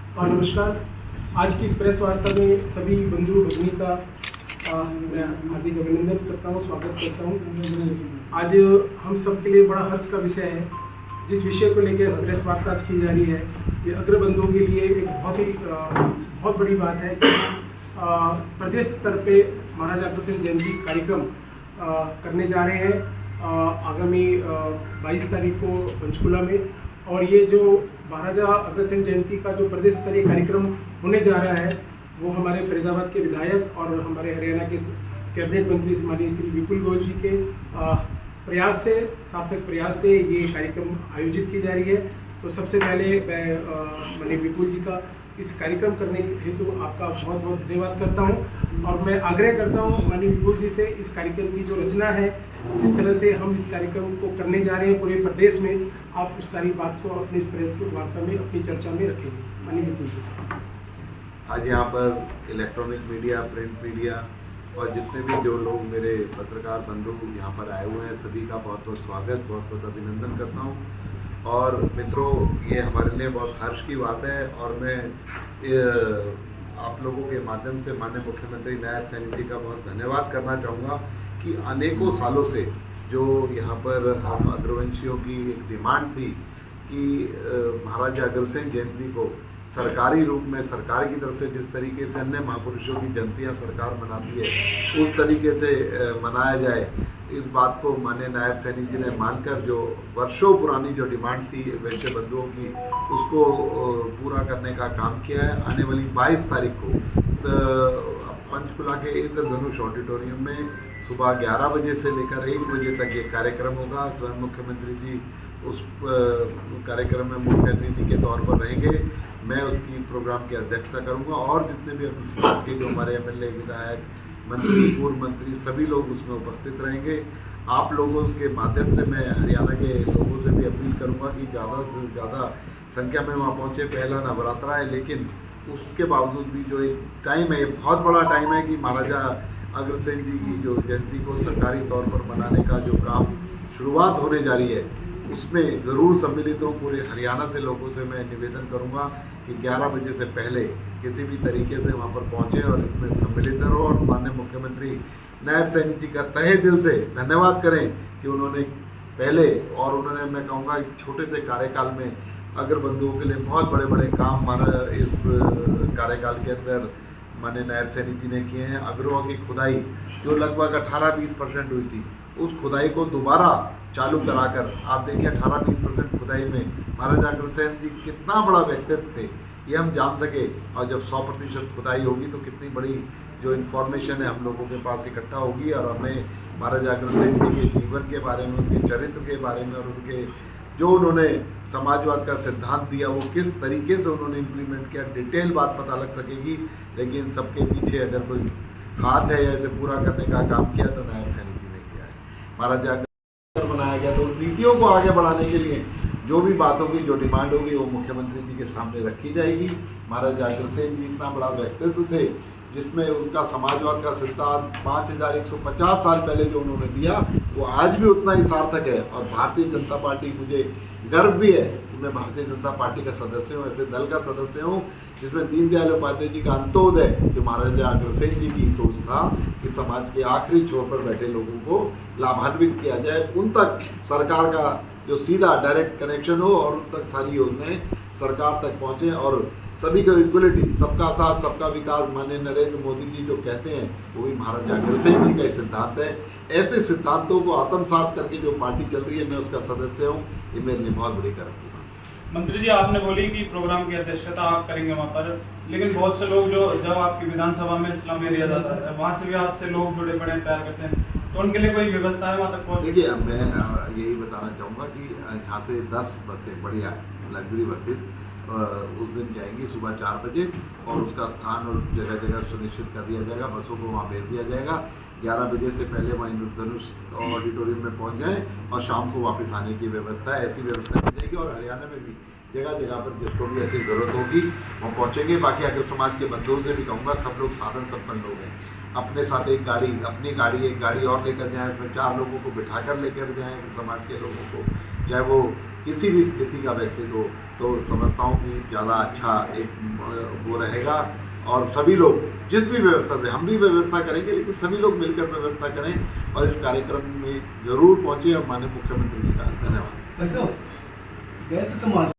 नमस्कार। आज की इस प्रेस वार्ता में सभी बंधु भगिनी का मैं हार्दिक अभिनंदन करता हूँ, स्वागत करता हूँ। आज हम सब के लिए बड़ा हर्ष का विषय है। जिस विषय को लेकर प्रेस वार्ता आज की जा रही है, ये अग्र बंधुओं के लिए एक बहुत बड़ी बात है कि प्रदेश स्तर पे महाराजा अग्रसेन जयंती कार्यक्रम करने जा रहे हैं आगामी 22 तारीख को पंचकुला में। और ये जो महाराजा अग्रसेन जयंती का जो प्रदेश स्तरीय कार्यक्रम होने जा रहा है, वो हमारे फरीदाबाद के विधायक और हमारे हरियाणा के कैबिनेट मंत्री माननीय श्री विपुल गोयल जी के प्रयास से, सार्थक प्रयास से ये कार्यक्रम आयोजित की जा रही है। तो सबसे पहले मैं माननीय विपुल जी का इस कार्यक्रम करने हेतु आपका बहुत बहुत धन्यवाद करता हूं। और मैं आग्रह करता हूं माननीय विपुल जी से, इस कार्यक्रम की जो रचना है, जिस तरह से हम इस कार्यक्रम को करने जा रहे हैं पूरे प्रदेश में, आप उस सारी बात को अपनी इस प्रेस की वार्ता में, अपनी चर्चा में रखेंगे। माननीय विपुल जी। आज यहाँ पर इलेक्ट्रॉनिक मीडिया, प्रिंट मीडिया और जितने भी जो लोग मेरे पत्रकार बंधु यहाँ पर आए हुए हैं, सभी का बहुत बहुत स्वागत, बहुत बहुत अभिनंदन करता हूँ। और मित्रों, ये हमारे लिए बहुत हर्ष की बात है और मैं आप लोगों के माध्यम से माननीय मुख्यमंत्री नायब सैनी जी का बहुत धन्यवाद करना चाहूँगा कि अनेकों सालों से जो यहाँ पर हम अग्रवंशियों की एक डिमांड थी कि महाराजा अग्रसेन जयंती को सरकारी रूप में सरकार की तरफ से जिस तरीके से अन्य महापुरुषों की जयंतियाँ सरकार मनाती है उस तरीके से मनाया जाए, इस बात को माननीय नायब सैनी जी ने मानकर जो वर्षों पुरानी जो डिमांड थी वैश्य बंधुओं की, उसको पूरा करने का काम किया है। आने वाली 22 तारीख को पंचकुला के इंद्रधनुष ऑडिटोरियम में सुबह 11 बजे से लेकर 1 बजे तक ये कार्यक्रम होगा। स्वयं मुख्यमंत्री जी उस कार्यक्रम में मुख्य अतिथि के तौर पर रहेंगे। मैं उसकी प्रोग्राम की अध्यक्षता करूंगा और जितने भी अपने समाज के जो हमारे एमएलए, विधायक, मंत्री, पूर्व मंत्री, सभी लोग उसमें उपस्थित रहेंगे। आप लोगों के माध्यम से मैं हरियाणा के लोगों से भी अपील करूंगा कि ज़्यादा से ज़्यादा संख्या में वहाँ पहुँचे। पहला नवरात्रा है, लेकिन उसके बावजूद भी जो एक टाइम है, ये बहुत बड़ा टाइम है कि महाराजा अग्रसेन जी की जो जयंती को सरकारी तौर पर मनाने का जो काम शुरुआत होने जा रही है, उसमें ज़रूर सम्मिलित हूँ। पूरे हरियाणा से लोगों से मैं निवेदन करूँगा कि 11 बजे से पहले किसी भी तरीके से वहाँ पर पहुँचें और इसमें सम्मिलित हो। और माननीय मुख्यमंत्री नायब सैनी जी का तहे दिल से धन्यवाद करें कि उन्होंने पहले, और उन्होंने, मैं कहूँगा, एक छोटे से कार्यकाल में अग्र बंधुओं के लिए बहुत बड़े बड़े काम हमारा इस कार्यकाल के अंदर माननीय नायब सैनी जी ने किए हैं। अग्रहों की खुदाई जो लगभग 18-20% हुई थी, उस खुदाई को दोबारा चालू कराकर आप देखिए 18-20% खुदाई में महाराजा अग्रसेन जी कितना बड़ा व्यक्तित्व थे, ये हम जान सके। और जब 100% खुदाई होगी तो कितनी बड़ी जो इन्फॉर्मेशन है हम लोगों के पास इकट्ठा होगी और हमें महाराजा अग्रसेन जी के जीवन के बारे में, उनके चरित्र के बारे में और उनके जो उन्होंने समाजवाद का सिद्धांत दिया वो किस तरीके से उन्होंने इम्प्लीमेंट किया, डिटेल बात पता लग सकेगी। लेकिन सबके पीछे अगर कोई हाथ है या इसे पूरा करने का काम किया तो नायब सैनी जी ने किया है। महाराजा बनाया गया तो नीतियों को आगे बढ़ाने के लिए जो भी बात होगी, जो डिमांड होगी, वो मुख्यमंत्री जी के सामने रखी जाएगी। महाराजा अग्रसेन जी इतना बड़ा व्यक्तित्व थे जिसमें उनका समाजवाद का सिद्धांत 5150 साल पहले जो उन्होंने दिया वो आज भी उतना ही सार्थक है। और भारतीय जनता पार्टी, मुझे गर्व भी है कि मैं भारतीय जनता पार्टी का सदस्य हूँ, ऐसे दल का सदस्य हूँ जिसमें दीनदयाल उपाध्याय जी का अंत्योदय, जो महाराजा अग्रसेन जी की सोच था कि समाज के आखिरी छोर पर बैठे लोगों को लाभान्वित किया जाए, उन तक सरकार का जो सीधा डायरेक्ट कनेक्शन हो और उन तक सारी योजनाएं सरकार तक पहुँचें और सभी को इक्वलिटी, सबका साथ सबका विकास माननीय नरेंद्र मोदी जी जो कहते हैं, वो भी महाराजा अग्रसेन जी का सिद्धांत है। ऐसे सिद्धांतों को आत्मसात करके जो पार्टी चल रही है, मैं उसका सदस्य हूँ, ये मेरे लिए बहुत बड़ी गर्व की बात है। मंत्री जी, आपने बोली कि प्रोग्राम की अध्यक्षता आप करेंगे वहाँ पर, लेकिन बहुत से लोग जो जब आपकी विधानसभा में स्लम एरिया जाता है, वहाँ से भी आपसे लोग जुड़े पड़े प्यार करते हैं, तो उनके लिए कोई व्यवस्था है वहाँ तक पहुँच? देखिए, मैं यही बताना चाहूँगा कि यहाँ से 10 बसें, बढ़िया लग्जरी बसेस उस दिन जाएंगी सुबह 4 बजे और उसका स्थान और जगह जगह सुनिश्चित कर दिया जाएगा, बसों को वहाँ भेज दिया जाएगा। 11 बजे से पहले वहाँ इंद्रधनुष ऑडिटोरियम में पहुँच जाएँ और शाम को वापस आने की व्यवस्था है, ऐसी व्यवस्था की जाएगी। और हरियाणा में भी जगह जगह पर जिसको भी ऐसी ज़रूरत होगी वहाँ पहुँचेंगे। बाकी अगर समाज के बंधुओं से भी कहूँगा, सब लोग साधन संपन्न लोग हैं, अपने साथ एक गाड़ी, अपनी गाड़ी, एक गाड़ी और लेकर जाएँ, इसमें 4 लोगों को बिठा कर लेकर जाएँ समाज के लोगों को, चाहे वो किसी भी स्थिति का व्यक्ति हो, तो समझता हूँ कि ज़्यादा अच्छा एक वो रहेगा। और सभी लोग जिस भी व्यवस्था से, हम भी व्यवस्था करेंगे लेकिन सभी लोग मिलकर व्यवस्था करें और इस कार्यक्रम में जरूर पहुँचे। और माननीय मुख्यमंत्री जी का धन्यवाद। भाई साहब, वैसे समाज